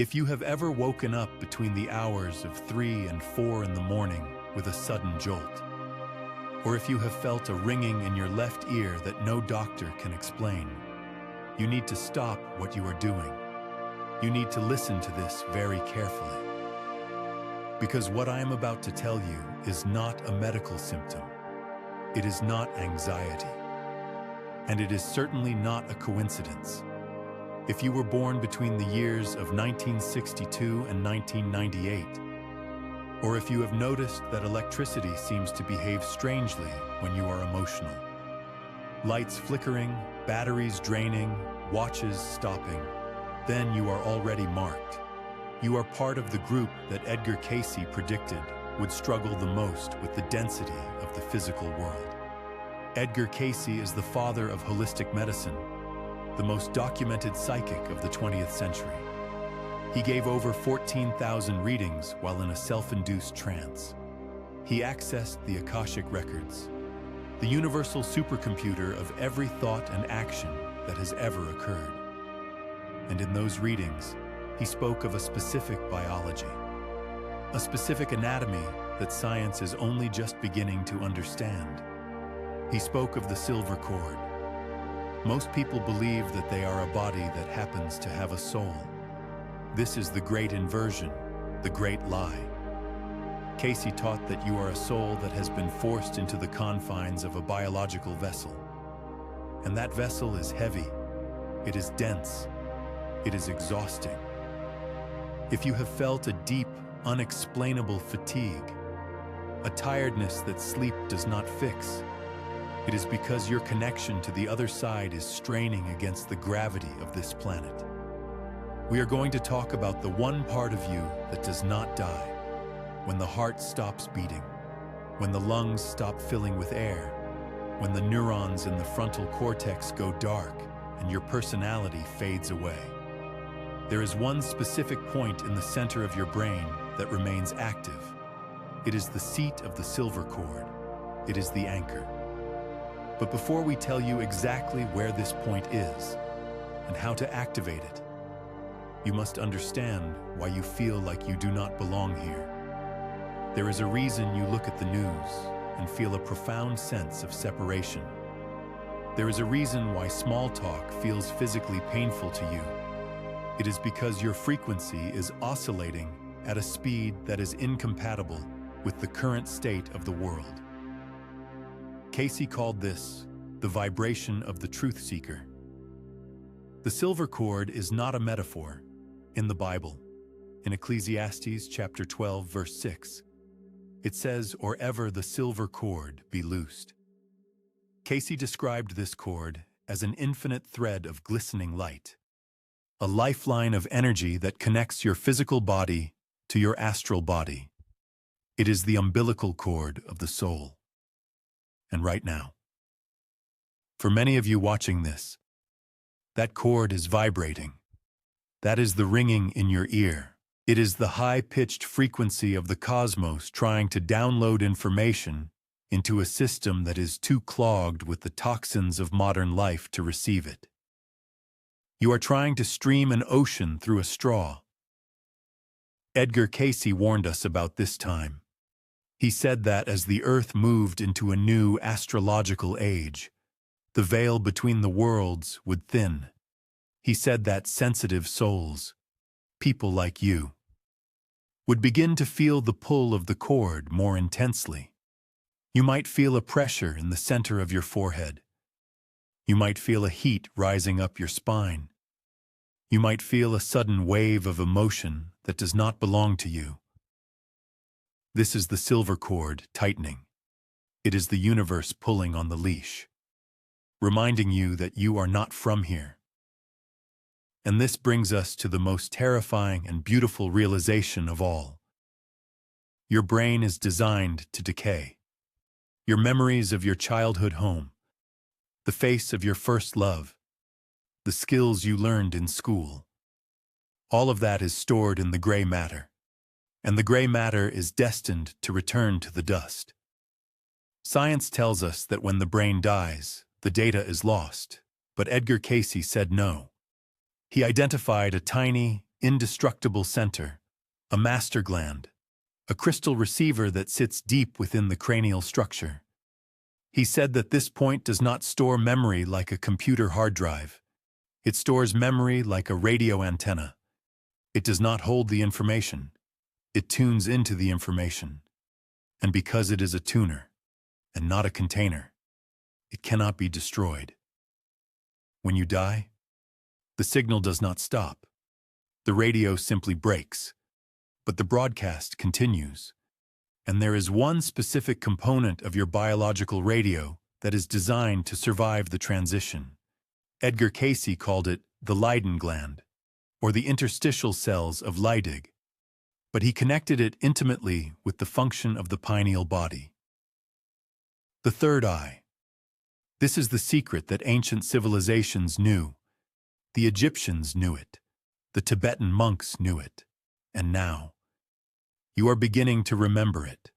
If you have ever woken up between the hours of 3 and 4 in the morning with a sudden jolt, or if you have felt a ringing in your left ear that no doctor can explain, you need to stop what you are doing. You need to listen to this very carefully. Because what I am about to tell you is not a medical symptom. It is not anxiety. And it is certainly not a coincidence. If you were born between the years of 1962 and 1998, or if you have noticed that electricity seems to behave strangely when you are emotional, lights flickering, batteries draining, watches stopping, then you are already marked. You are part of the group that Edgar Cayce predicted would struggle the most with the density of the physical world. Edgar Cayce is the father of holistic medicine, the most documented psychic of the 20th century. He gave over 14,000 readings while in a self-induced trance. He accessed the Akashic records, the universal supercomputer of every thought and action that has ever occurred. And in those readings, he spoke of a specific biology, a specific anatomy that science is only just beginning to understand. He spoke of the silver cord. Most people believe that they are a body that happens to have a soul. This is the great inversion, the great lie. Cayce taught that you are a soul that has been forced into the confines of a biological vessel. And that vessel is heavy, it is dense, it is exhausting. If you have felt a deep, unexplainable fatigue, a tiredness that sleep does not fix, it is because your connection to the other side is straining against the gravity of this planet. We are going to talk about the one part of you that does not die, when the heart stops beating, when the lungs stop filling with air, when the neurons in the frontal cortex go dark and your personality fades away. There is one specific point in the center of your brain that remains active. It is the seat of the silver cord. It is the anchor. But before we tell you exactly where this point is and how to activate it, you must understand why you feel like you do not belong here. There is a reason you look at the news and feel a profound sense of separation. There is a reason why small talk feels physically painful to you. It is because your frequency is oscillating at a speed that is incompatible with the current state of the world. Cayce called this the vibration of the truth seeker. The silver cord is not a metaphor. In the Bible, in Ecclesiastes chapter 12, verse 6, it says, "Or ever the silver cord be loosed." Cayce described this cord as an infinite thread of glistening light, a lifeline of energy that connects your physical body to your astral body. It is the umbilical cord of the soul. And right now, for many of you watching this, that cord is vibrating. That is the ringing in your ear. It is the high-pitched frequency of the cosmos trying to download information into a system that is too clogged with the toxins of modern life to receive it. You are trying to stream an ocean through a straw. Edgar Cayce warned us about this time. He said that as the Earth moved into a new astrological age, the veil between the worlds would thin. He said that sensitive souls, people like you, would begin to feel the pull of the cord more intensely. You might feel a pressure in the center of your forehead. You might feel a heat rising up your spine. You might feel a sudden wave of emotion that does not belong to you. This is the silver cord tightening. It is the universe pulling on the leash, reminding you that you are not from here. And this brings us to the most terrifying and beautiful realization of all. Your brain is designed to decay. Your memories of your childhood home, the face of your first love, the skills you learned in school, all of that is stored in the gray matter. And the gray matter is destined to return to the dust. Science tells us that when the brain dies, the data is lost, but Edgar Cayce said no. He identified a tiny, indestructible center, a master gland, a crystal receiver that sits deep within the cranial structure. He said that this point does not store memory like a computer hard drive. It stores memory like a radio antenna. It does not hold the information. It tunes into the information. And because it is a tuner, and not a container, it cannot be destroyed. When you die, the signal does not stop. The radio simply breaks, but the broadcast continues. And there is one specific component of your biological radio that is designed to survive the transition. Edgar Cayce called it the Leyden gland, or the interstitial cells of Leydig, but he connected it intimately with the function of the pineal body. The third eye. This is the secret that ancient civilizations knew. The Egyptians knew it. The Tibetan monks knew it. And now, you are beginning to remember it.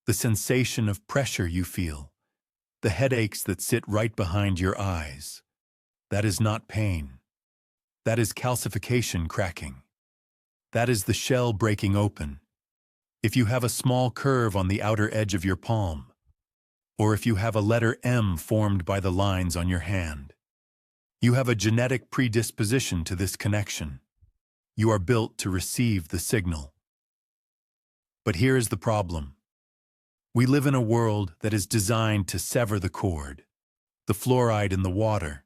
The sensation of pressure you feel, the headaches that sit right behind your eyes, that is not pain. That is calcification cracking. That is the shell breaking open. If you have a small curve on the outer edge of your palm, or if you have a letter M formed by the lines on your hand, you have a genetic predisposition to this connection. You are built to receive the signal. But here is the problem. We live in a world that is designed to sever the cord, the fluoride in the water,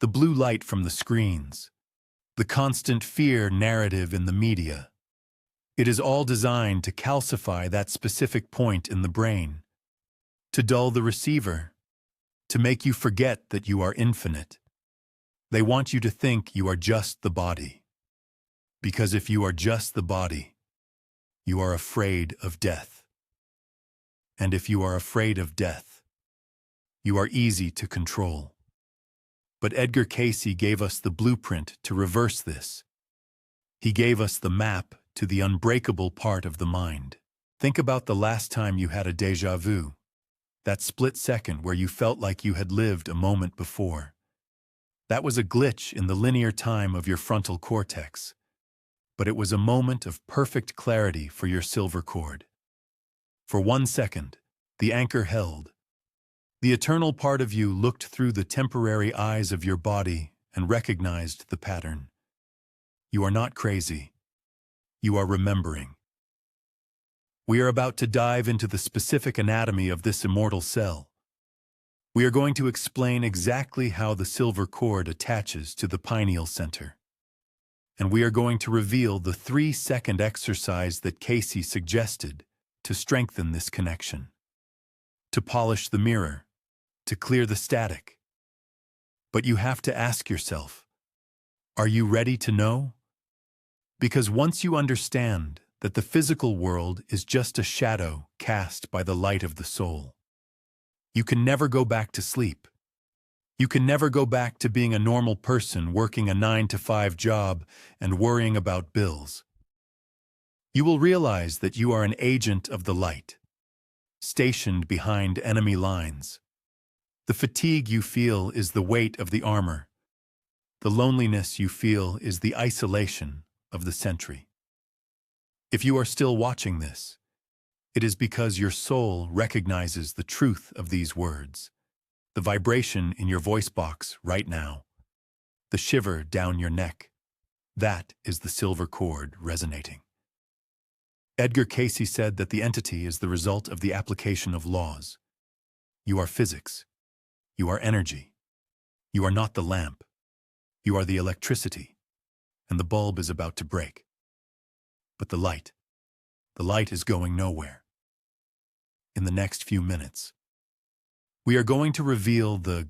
the blue light from the screens, the constant fear narrative in the media. It is all designed to calcify that specific point in the brain, to dull the receiver, to make you forget that you are infinite. They want you to think you are just the body. Because if you are just the body, you are afraid of death. And if you are afraid of death, you are easy to control. But Edgar Cayce gave us the blueprint to reverse this. He gave us the map to the unbreakable part of the mind. Think about the last time you had a déjà vu, that split second where you felt like you had lived a moment before. That was a glitch in the linear time of your frontal cortex, but it was a moment of perfect clarity for your silver cord. For 1 second, the anchor held. The eternal part of you looked through the temporary eyes of your body and recognized the pattern. You are not crazy. You are remembering. We are about to dive into the specific anatomy of this immortal cell. We are going to explain exactly how the silver cord attaches to the pineal center. And we are going to reveal the 3-second exercise that Cayce suggested to strengthen this connection, to polish the mirror, to clear the static. But you have to ask yourself, are you ready to know? Because once you understand that the physical world is just a shadow cast by the light of the soul, you can never go back to sleep. You can never go back to being a normal person working a 9-to-5 job and worrying about bills. You will realize that you are an agent of the light, stationed behind enemy lines. The fatigue you feel is the weight of the armor. The loneliness you feel is the isolation of the sentry. If you are still watching this, it is because your soul recognizes the truth of these words, the vibration in your voice box right now, the shiver down your neck. That is the silver cord resonating. Edgar Cayce said that the entity is the result of the application of laws. You are physics. You are energy. You are not the lamp. You are the electricity. And the bulb is about to break. But the light is going nowhere. In the next few minutes, we are going to reveal the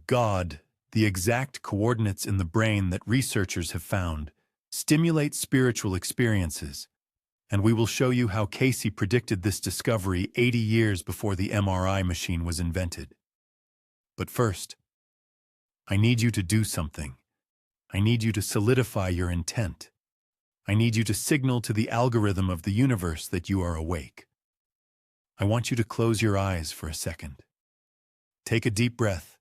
exact coordinates in the brain that researchers have found stimulate spiritual experiences, and we will show you how Cayce predicted this discovery 80 years before the MRI machine was invented. But first, I need you to do something. I need you to solidify your intent. I need you to signal to the algorithm of the universe that you are awake. I want you to close your eyes for a second. Take a deep breath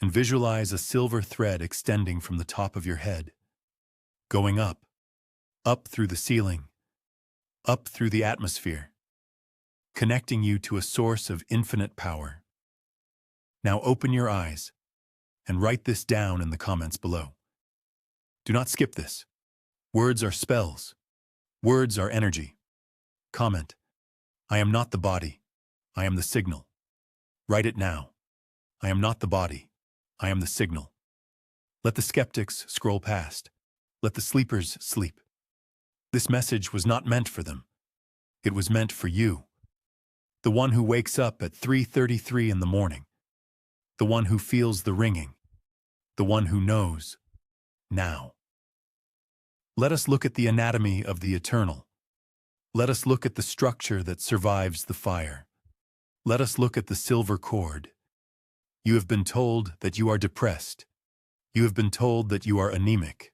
and visualize a silver thread extending from the top of your head, going up, up through the ceiling, up through the atmosphere, connecting you to a source of infinite power. Now open your eyes and write this down in the comments below. Do not skip this. Words are spells. Words are energy. Comment, I am not the body. I am the signal. Write it now. I am not the body. I am the signal. Let the skeptics scroll past. Let the sleepers sleep. This message was not meant for them. It was meant for you. The one who wakes up at 3:33 in the morning. The one who feels the ringing. The one who knows now. Let us look at the anatomy of the eternal. Let us look at the structure that survives the fire. Let us look at the silver cord. You have been told that you are depressed. You have been told that you are anemic.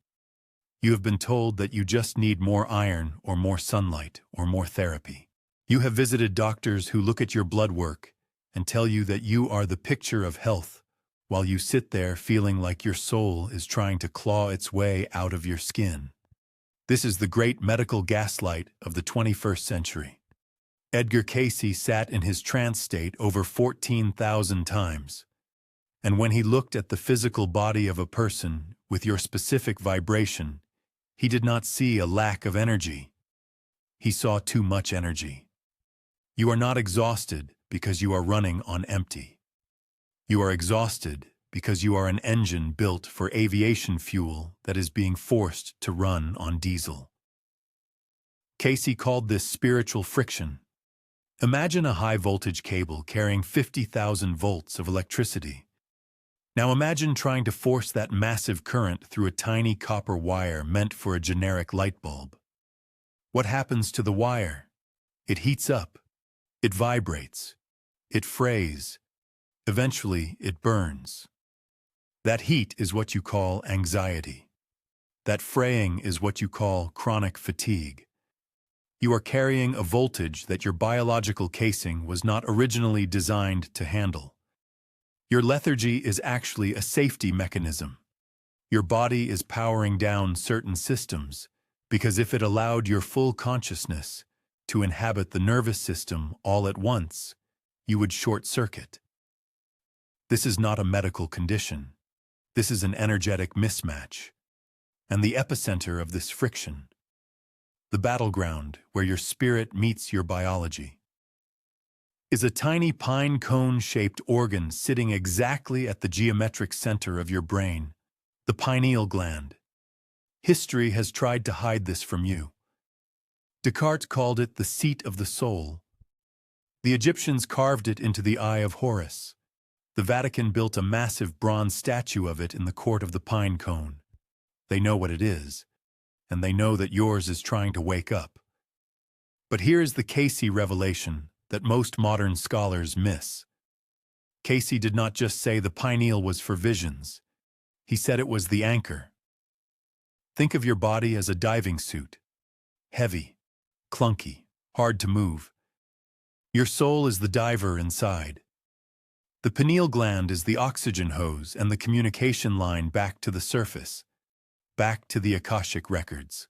You have been told that you just need more iron or more sunlight or more therapy. You have visited doctors who look at your blood work and tell you that you are the picture of health, while you sit there feeling like your soul is trying to claw its way out of your skin. This is the great medical gaslight of the 21st century. Edgar Cayce sat in his trance state over 14,000 times. And when he looked at the physical body of a person with your specific vibration, he did not see a lack of energy. He saw too much energy. You are not exhausted because you are running on empty. You are exhausted because you are an engine built for aviation fuel that is being forced to run on diesel. Cayce called this spiritual friction. Imagine a high-voltage cable carrying 50,000 volts of electricity. Now imagine trying to force that massive current through a tiny copper wire meant for a generic light bulb. What happens to the wire? It heats up. It vibrates. It frays. Eventually, it burns. That heat is what you call anxiety. That fraying is what you call chronic fatigue. You are carrying a voltage that your biological casing was not originally designed to handle. Your lethargy is actually a safety mechanism. Your body is powering down certain systems because if it allowed your full consciousness to inhabit the nervous system all at once, you would short-circuit. This is not a medical condition. This is an energetic mismatch. And the epicenter of this friction, the battleground where your spirit meets your biology, is a tiny pine cone-shaped organ sitting exactly at the geometric center of your brain, the pineal gland. History has tried to hide this from you. Descartes called it the seat of the soul. The Egyptians carved it into the Eye of Horus. The Vatican built a massive bronze statue of it in the court of the pine cone. They know what it is, and they know that yours is trying to wake up. But here is the Cayce revelation that most modern scholars miss. Cayce did not just say the pineal was for visions. He said it was the anchor. Think of your body as a diving suit. Heavy, clunky, hard to move. Your soul is the diver inside. The pineal gland is the oxygen hose and the communication line back to the surface, back to the Akashic records.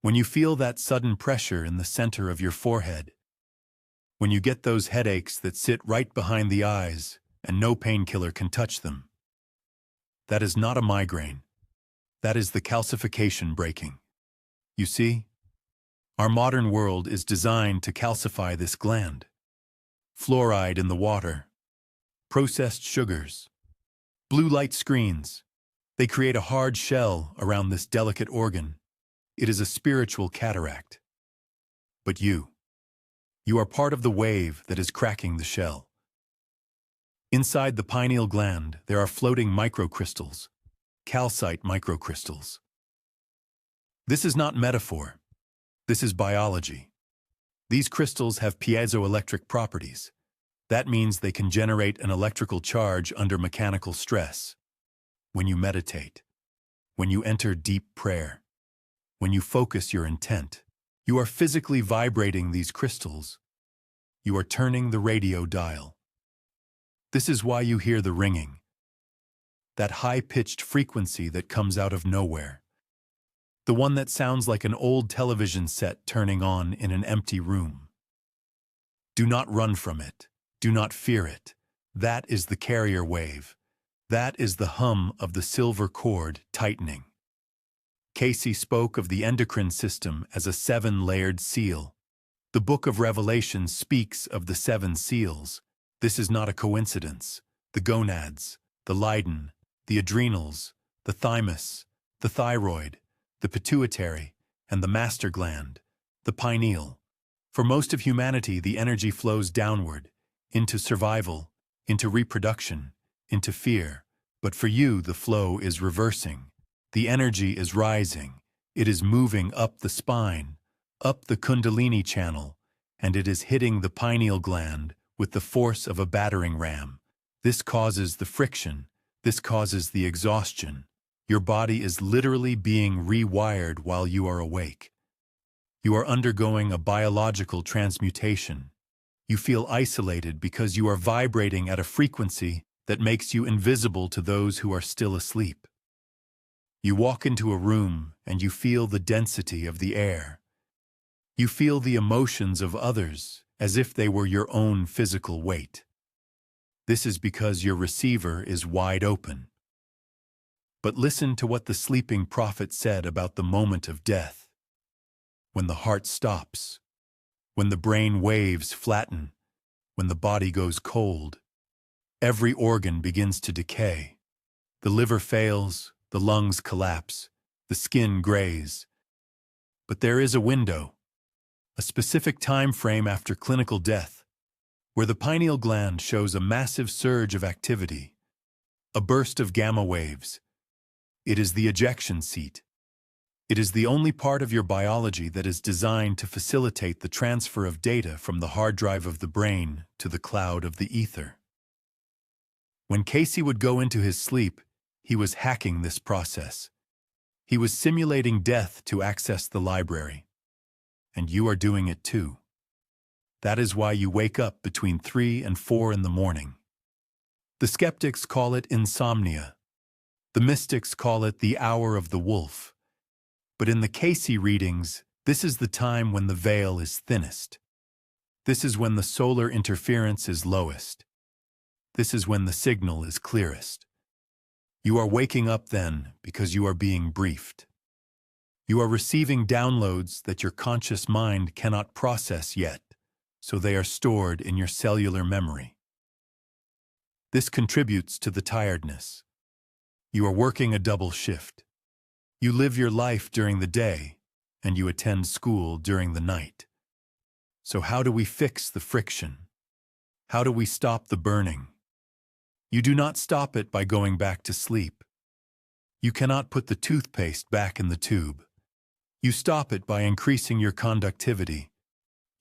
When you feel that sudden pressure in the center of your forehead, when you get those headaches that sit right behind the eyes and no painkiller can touch them, that is not a migraine. That is the calcification breaking. You see, our modern world is designed to calcify this gland. Fluoride in the water, processed sugars, blue light screens. They create a hard shell around this delicate organ. It is a spiritual cataract. But you are part of the wave that is cracking the shell. Inside the pineal gland, there are floating microcrystals, calcite microcrystals. This is not metaphor. This is biology. These crystals have piezoelectric properties. That means they can generate an electrical charge under mechanical stress. When you meditate, when you enter deep prayer, when you focus your intent, you are physically vibrating these crystals. You are turning the radio dial. This is why you hear the ringing, that high-pitched frequency that comes out of nowhere. The one that sounds like an old television set turning on in an empty room. Do not run from it. Do not fear it. That is the carrier wave. That is the hum of the silver cord tightening. Cayce spoke of the endocrine system as a 7-layered seal. The Book of Revelation speaks of the 7 seals. This is not a coincidence. The gonads, the Leiden, the adrenals, the thymus, the thyroid, the pituitary, and the master gland, the pineal. For most of humanity, the energy flows downward, into survival, into reproduction, into fear. But for you, the flow is reversing. The energy is rising. It is moving up the spine, up the Kundalini channel, and it is hitting the pineal gland with the force of a battering ram. This causes the friction. This causes the exhaustion. Your body is literally being rewired while you are awake. You are undergoing a biological transmutation. You feel isolated because you are vibrating at a frequency that makes you invisible to those who are still asleep. You walk into a room and you feel the density of the air. You feel the emotions of others as if they were your own physical weight. This is because your receiver is wide open. But listen to what the sleeping prophet said about the moment of death. When the heart stops, when the brain waves flatten, when the body goes cold, every organ begins to decay. The liver fails, the lungs collapse, the skin grays. But there is a window, a specific time frame after clinical death, where the pineal gland shows a massive surge of activity, a burst of gamma waves. It is the ejection seat. It is the only part of your biology that is designed to facilitate the transfer of data from the hard drive of the brain to the cloud of the ether. When Cayce would go into his sleep, he was hacking this process. He was simulating death to access the library. And you are doing it too. That is why you wake up between 3 and 4 in the morning. The skeptics call it insomnia. The mystics call it the hour of the wolf. But in the Cayce readings, this is the time when the veil is thinnest. This is when the solar interference is lowest. This is when the signal is clearest. You are waking up then because you are being briefed. You are receiving downloads that your conscious mind cannot process yet, so they are stored in your cellular memory. This contributes to the tiredness. You are working a double shift. You live your life during the day, and you attend school during the night. So how do we fix the friction? How do we stop the burning? You do not stop it by going back to sleep. You cannot put the toothpaste back in the tube. You stop it by increasing your conductivity.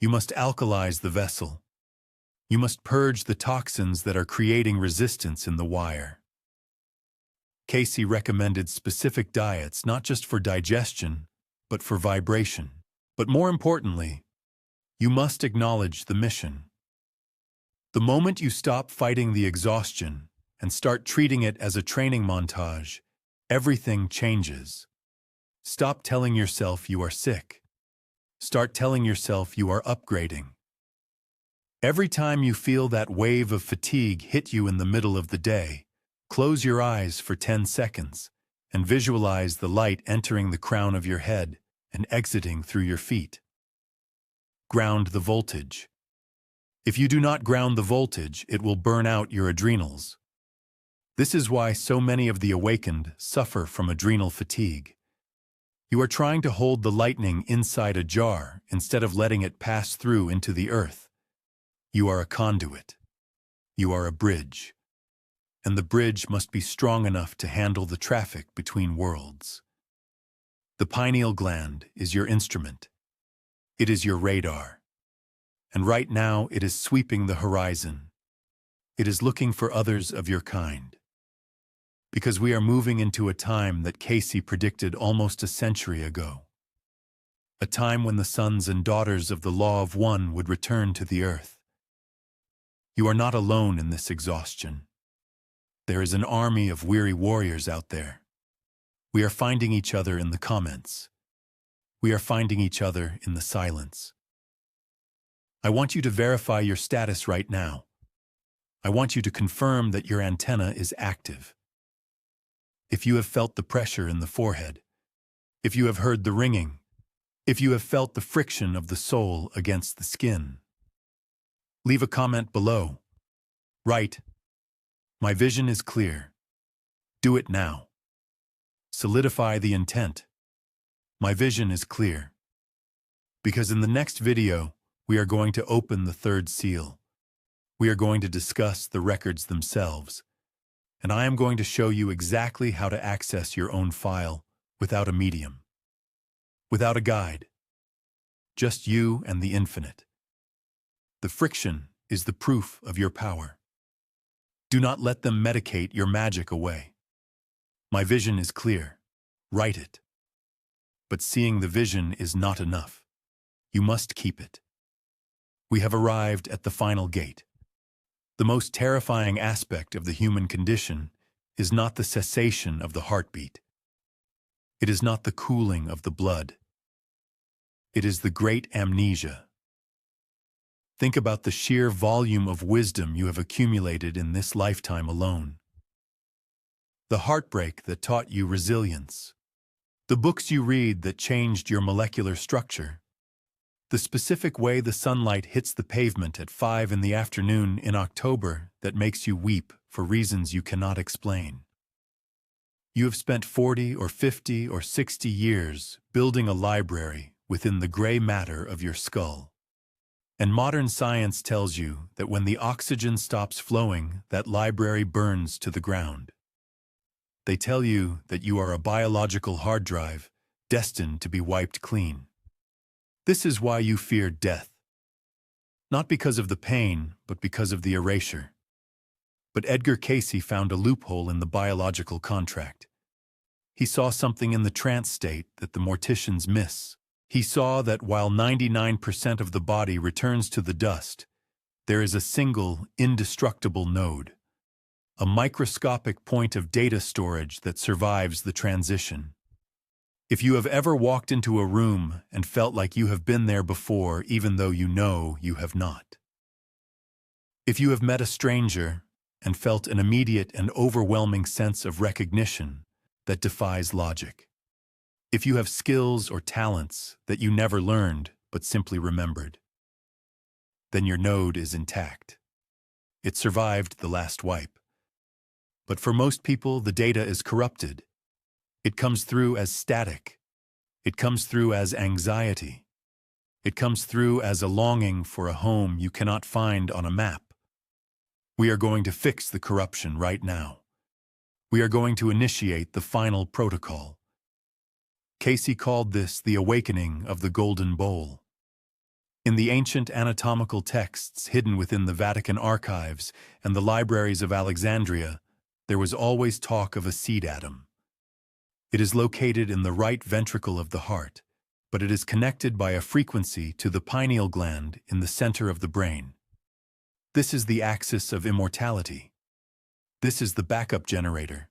You must alkalize the vessel. You must purge the toxins that are creating resistance in the wire. Cayce recommended specific diets not just for digestion, but for vibration. But more importantly, you must acknowledge the mission. The moment you stop fighting the exhaustion and start treating it as a training montage, everything changes. Stop telling yourself you are sick. Start telling yourself you are upgrading. Every time you feel that wave of fatigue hit you in the middle of the day, close your eyes for 10 seconds and visualize the light entering the crown of your head and exiting through your feet. Ground the voltage. If you do not ground the voltage, it will burn out your adrenals. This is why so many of the awakened suffer from adrenal fatigue. You are trying to hold the lightning inside a jar instead of letting it pass through into the earth. You are a conduit. You are a bridge. And the bridge must be strong enough to handle the traffic between worlds. The pineal gland is your instrument. It is your radar. And right now it is sweeping the horizon. It is looking for others of your kind. Because we are moving into a time that Cayce predicted almost a century ago. A time when the sons and daughters of the Law of One would return to the earth. You are not alone in this exhaustion. There is an army of weary warriors out there. We are finding each other in the comments. We are finding each other in the silence. I want you to verify your status right now. I want you to confirm that your antenna is active. If you have felt the pressure in the forehead, if you have heard the ringing, if you have felt the friction of the soul against the skin, leave a comment below. Write, "My vision is clear." Do it now. Solidify the intent. My vision is clear. Because in the next video, we are going to open the third seal. We are going to discuss the records themselves, and I am going to show you exactly how to access your own file without a medium, without a guide, just you and the infinite. The friction is the proof of your power. Do not let them medicate your magic away. My vision is clear. Write it. But seeing the vision is not enough. You must keep it. We have arrived at the final gate. The most terrifying aspect of the human condition is not the cessation of the heartbeat. It is not the cooling of the blood. It is the great amnesia. Think about the sheer volume of wisdom you have accumulated in this lifetime alone. The heartbreak that taught you resilience. The books you read that changed your molecular structure. The specific way the sunlight hits the pavement at 5 in the afternoon in October that makes you weep for reasons you cannot explain. You have spent 40 or 50 or 60 years building a library within the gray matter of your skull. And modern science tells you that when the oxygen stops flowing, that library burns to the ground. They tell you that you are a biological hard drive destined to be wiped clean. This is why you fear death. Not because of the pain, but because of the erasure. But Edgar Cayce found a loophole in the biological contract. He saw something in the trance state that the morticians miss. He saw that while 99% of the body returns to the dust, there is a single, indestructible node, a microscopic point of data storage that survives the transition. If you have ever walked into a room and felt like you have been there before, even though you know you have not. If you have met a stranger and felt an immediate and overwhelming sense of recognition that defies logic. If you have skills or talents that you never learned but simply remembered, then your node is intact. It survived the last wipe. But for most people, the data is corrupted. It comes through as static. It comes through as anxiety. It comes through as a longing for a home you cannot find on a map. We are going to fix the corruption right now. We are going to initiate the final protocol. Cayce called this the awakening of the Golden Bowl. In the ancient anatomical texts hidden within the Vatican archives and the libraries of Alexandria, there was always talk of a seed atom. It is located in the right ventricle of the heart, but it is connected by a frequency to the pineal gland in the center of the brain. This is the axis of immortality. This is the backup generator.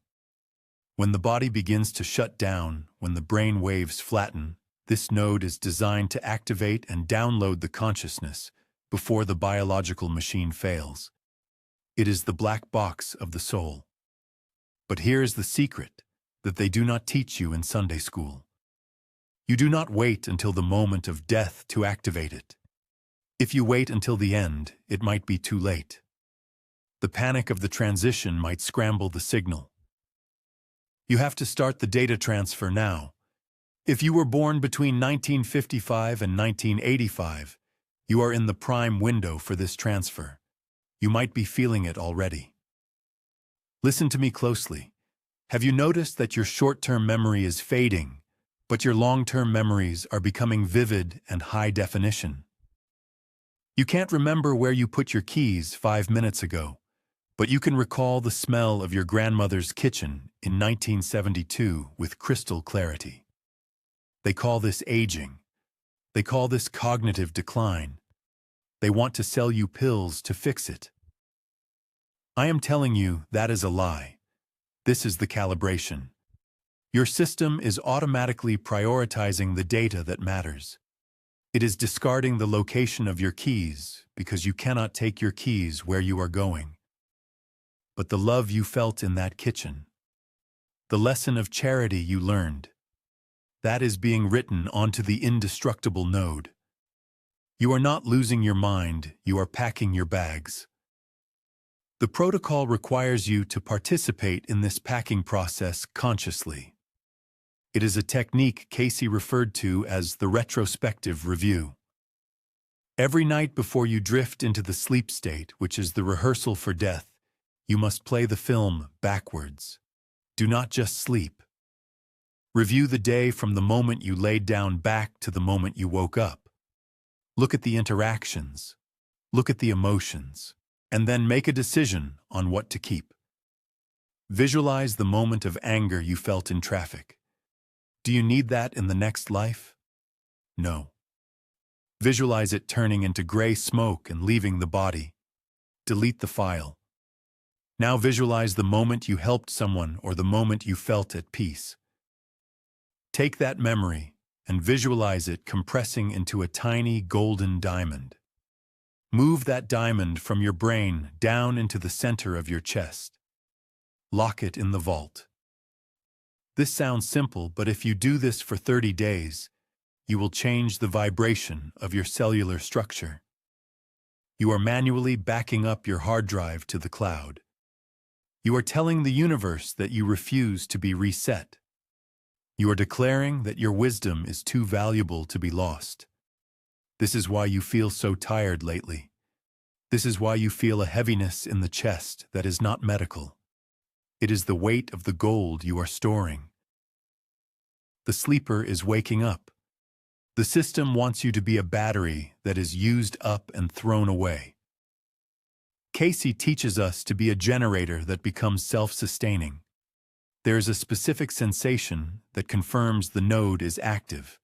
When the body begins to shut down, when the brain waves flatten, this node is designed to activate and download the consciousness before the biological machine fails. It is the black box of the soul. But here is the secret that they do not teach you in Sunday school. You do not wait until the moment of death to activate it. If you wait until the end, it might be too late. The panic of the transition might scramble the signal. You have to start the data transfer now. If you were born between 1955 and 1985, you are in the prime window for this transfer. You might be feeling it already. Listen to me closely. Have you noticed that your short-term memory is fading, but your long-term memories are becoming vivid and high definition? You can't remember where you put your keys 5 minutes ago, but you can recall the smell of your grandmother's kitchen in 1972 with crystal clarity. They call this aging. They call this cognitive decline. They want to sell you pills to fix it. I am telling you that is a lie. This is the calibration. Your system is automatically prioritizing the data that matters. It is discarding the location of your keys because you cannot take your keys where you are going. But the love you felt in that kitchen, the lesson of charity you learned, that is being written onto the indestructible node. You are not losing your mind, you are packing your bags. The protocol requires you to participate in this packing process consciously. It is a technique Cayce referred to as the retrospective review. Every night before you drift into the sleep state, which is the rehearsal for death, you must play the film backwards. Do not just sleep. Review the day from the moment you laid down back to the moment you woke up. Look at the interactions. Look at the emotions. And then make a decision on what to keep. Visualize the moment of anger you felt in traffic. Do you need that in the next life? No. Visualize it turning into gray smoke and leaving the body. Delete the file. Now visualize the moment you helped someone or the moment you felt at peace. Take that memory and visualize it compressing into a tiny golden diamond. Move that diamond from your brain down into the center of your chest. Lock it in the vault. This sounds simple, but if you do this for 30 days, you will change the vibration of your cellular structure. You are manually backing up your hard drive to the cloud. You are telling the universe that you refuse to be reset. You are declaring that your wisdom is too valuable to be lost. This is why you feel so tired lately. This is why you feel a heaviness in the chest that is not medical. It is the weight of the gold you are storing. The sleeper is waking up. The system wants you to be a battery that is used up and thrown away. Cayce teaches us to be a generator that becomes self-sustaining. There is a specific sensation that confirms the node is active.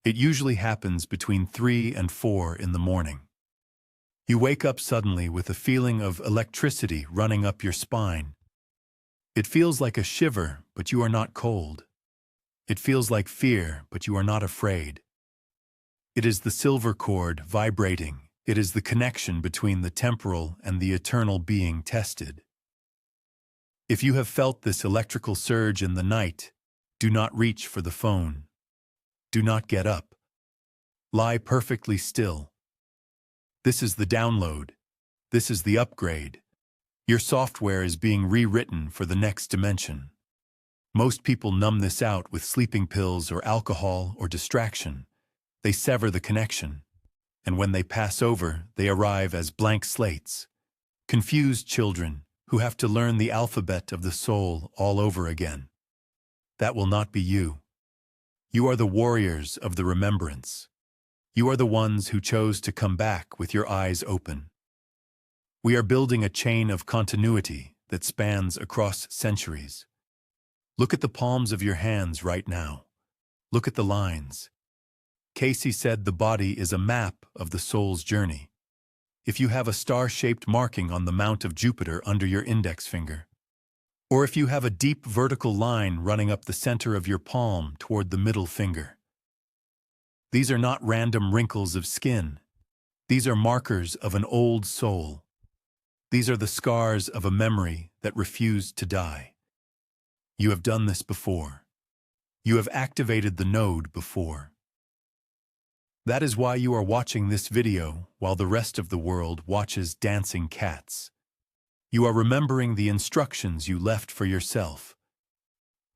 It usually happens between 3 and 4 in the morning. You wake up suddenly with a feeling of electricity running up your spine. It feels like a shiver, but you are not cold. It feels like fear, but you are not afraid. It is the silver cord vibrating. It is the connection between the temporal and the eternal being tested. If you have felt this electrical surge in the night, do not reach for the phone. Do not get up. Lie perfectly still. This is the download. This is the upgrade. Your software is being rewritten for the next dimension. Most people numb this out with sleeping pills or alcohol or distraction. They sever the connection. And when they pass over, they arrive as blank slates. Confused children who have to learn the alphabet of the soul all over again. That will not be you. You are the warriors of the remembrance. You are the ones who chose to come back with your eyes open. We are building a chain of continuity that spans across centuries. Look at the palms of your hands right now. Look at the lines. Cayce said the body is a map of the soul's journey. If you have a star-shaped marking on the mount of Jupiter under your index finger, or if you have a deep vertical line running up the center of your palm toward the middle finger. These are not random wrinkles of skin. These are markers of an old soul. These are the scars of a memory that refused to die. You have done this before. You have activated the node before. That is why you are watching this video while the rest of the world watches dancing cats. You are remembering the instructions you left for yourself.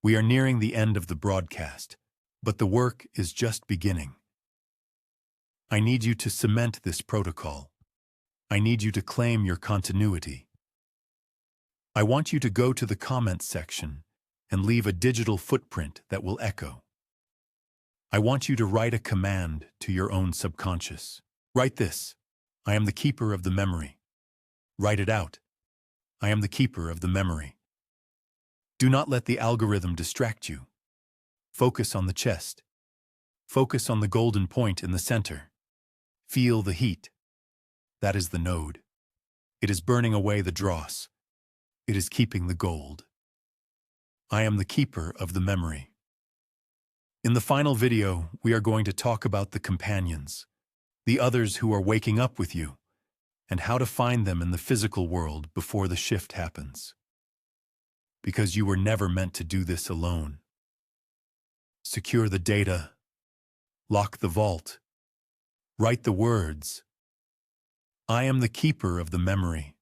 We are nearing the end of the broadcast, but the work is just beginning. I need you to cement this protocol. I need you to claim your continuity. I want you to go to the comments section and leave a digital footprint that will echo. I want you to write a command to your own subconscious. Write this: I am the keeper of the memory. Write it out. I am the keeper of the memory. Do not let the algorithm distract you. Focus on the chest. Focus on the golden point in the center. Feel the heat. That is the node. It is burning away the dross. It is keeping the gold. I am the keeper of the memory. In the final video, we are going to talk about the companions, the others who are waking up with you, and how to find them in the physical world before the shift happens. Because you were never meant to do this alone. Secure the data, lock the vault, write the words. I am the keeper of the memory.